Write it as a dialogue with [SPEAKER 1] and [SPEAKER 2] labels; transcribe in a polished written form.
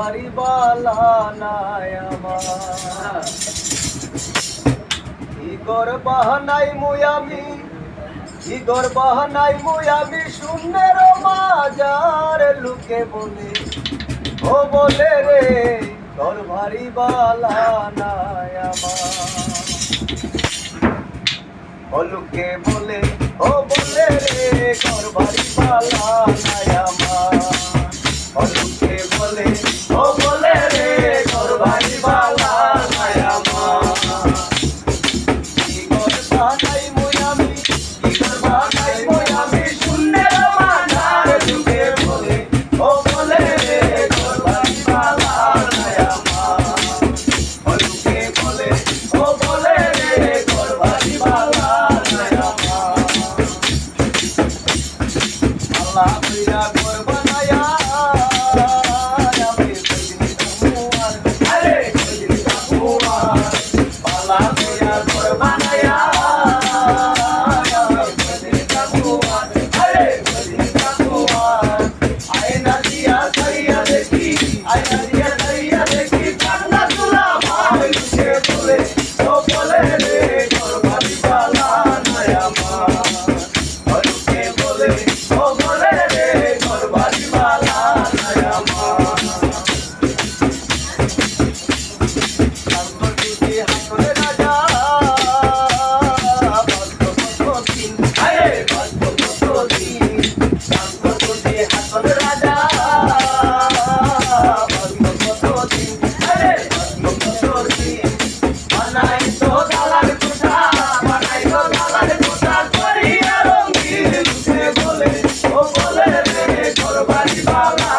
[SPEAKER 1] বাড়ি বালা নাই আমার ইগর বাহানাই মুয়ামি ইগর বাহানাই মুয়ামি শূন্যের মাজার লুকে বলে ও বলে রে তোর ভারী বালা নাই আমার ও লুকে বলে ও বলে রে তোর ভারী বালা নাই আমার ও লুকে বলে ও বলে রে তোর ভারী বালা নাই আমার ইগর বাহানাই মুয়ামি ইগর বাহানাই মুয়ামি শূন্যের মাজার লুকে বলে ও বলে রে তোর ভারী বালা নাই আমার ও লুকে বলে ও বলে রে তোর ভারী বালা নাই আমার আল্লাহ কইরা ঘর বানায়া আমি কইদিন তাকুয়ার আরে কইদিন তাকুয়ার আল্লাহ কইরা ঘর বানায়া আমি কইদিন তাকুয়ার আরে কইদিন তাকুয়ার আয়না দিয়া সাইয়া দেখি আয়না দিয়া সাইয়া দেখি কান্না তুলা ভাই লুকে বলে ও বলে রে তোর ভারী বালা নাই আমার ও লুকে বলে ও বলে রে তোর ভারী বালা নাই আমার শান্ত যদি হাসলে রাজা বাঁচব কতদিন আরে বাঁচব কতদিন শান্ত যদি হাসলে রাজা বাঁচব কতদিন আরে বাঁচব কতদিন বানাই তো দালার কোঠা বানাই তো দালার কোঠা করিয়া রঙিন লুকে বলে ও বলে রে তোর ভারী বালা